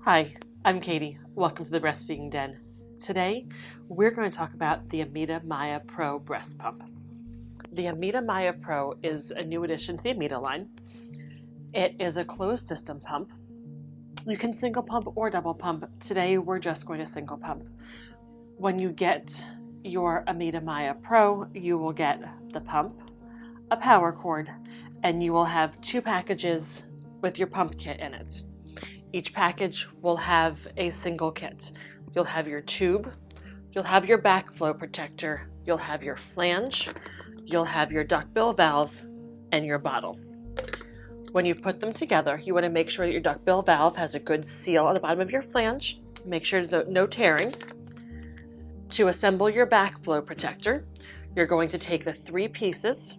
Hi, I'm Katie. Welcome to the Breastfeeding Den. Today, we're going to talk about the Ameda Mya Pro breast pump. The Ameda Mya Pro is a new addition to the Ameda line. It is a closed system pump. You can single pump or double pump. Today, we're just going to single pump. When you get your Ameda Mya Pro, you will get the pump, a power cord, and you will have 2 packages with your pump kit in it. Each package will have a single kit. You'll have your tube, you'll have your backflow protector, you'll have your flange, you'll have your duckbill valve, and your bottle. When you put them together, you want to make sure that your duckbill valve has a good seal on the bottom of your flange. Make sure that no tearing. To assemble your backflow protector, you're going to take the 3 pieces.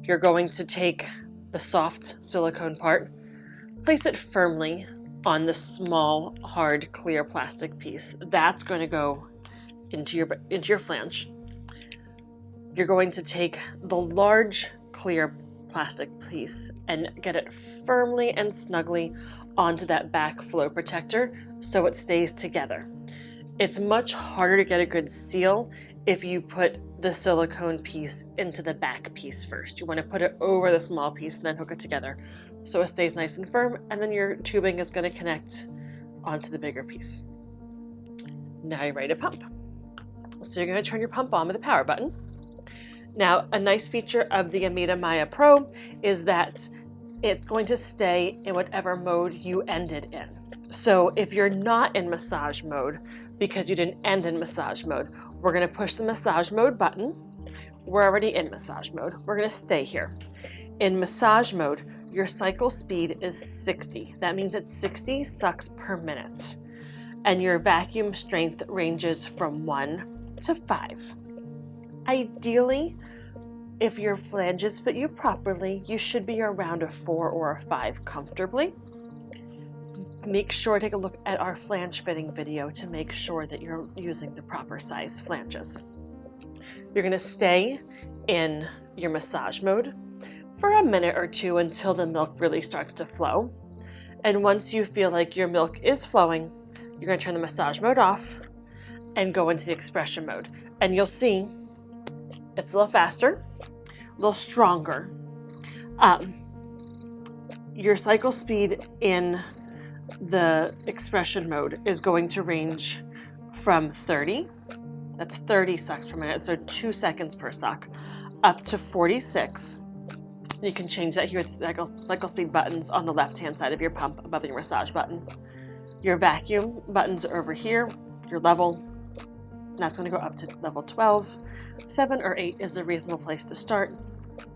You're going to take the soft silicone part, place it firmly on the small, hard, clear plastic piece. That's going to go into your flange. You're going to take the large, clear plastic piece and get it firmly and snugly onto that backflow protector so it stays together. It's much harder to get a good seal if you put the silicone piece into the back piece first. You want to put it over the small piece and then hook it together so it stays nice and firm, and then your tubing is going to connect onto the bigger piece. Now you're ready to pump. So you're going to turn your pump on with the power button. Now, a nice feature of the Ameda Mya Pro is that it's going to stay in whatever mode you ended in. So if you're not in massage mode because you didn't end in massage mode, we're going to push the massage mode button. We're already in massage mode. We're going to stay here. In massage mode, your cycle speed is 60. That means it's 60 sucks per minute. And your vacuum strength ranges from 1 to 5. Ideally, if your flanges fit you properly, you should be around a 4 or a 5 comfortably. Make sure to take a look at our flange fitting video to make sure that you're using the proper size flanges. You're going to stay in your massage mode for a minute or 2 until the milk really starts to flow. And once you feel like your milk is flowing, you're going to turn the massage mode off and go into the expression mode. And you'll see it's a little faster, a little stronger. Your cycle speed in the expression mode is going to range from 30, that's 30 sucks per minute, so 2 seconds per suck, up to 46. You can change that here with cycle speed buttons on the left-hand side of your pump above your massage button. Your vacuum buttons are over here, your level, and that's going to go up to level 12. 7 or 8 is a reasonable place to start,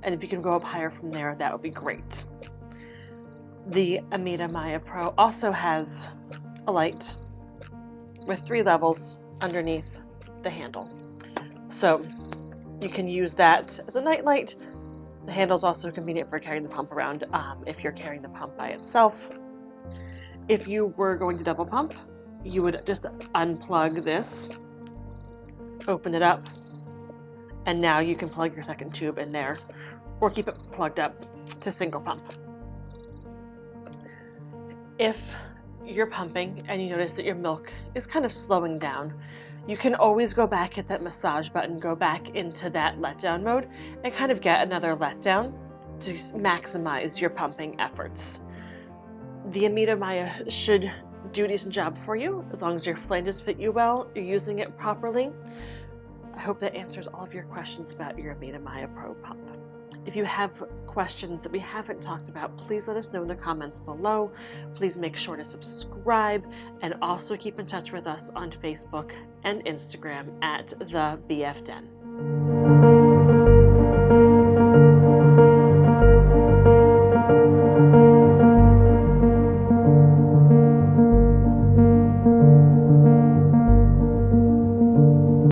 and if you can go up higher from there, that would be great. The Ameda Mya Pro also has a light with 3 levels underneath the handle. So you can use that as a night light. The handle is also convenient for carrying the pump around if you're carrying the pump by itself. If you were going to double pump, you would just unplug this, open it up, and now you can plug your second tube in there or keep it plugged up to single pump. If you're pumping and you notice that your milk is kind of slowing down, you can always go back at that massage button, go back into that letdown mode, and kind of get another letdown to maximize your pumping efforts. The Ameda Mya should do a decent job for you as long as your flanges fit you well, you're using it properly. I hope that answers all of your questions about your Ameda Mya Pro pump. If you have questions that we haven't talked about, please let us know in the comments below. Please make sure to subscribe and also keep in touch with us on Facebook and Instagram at the BF Den.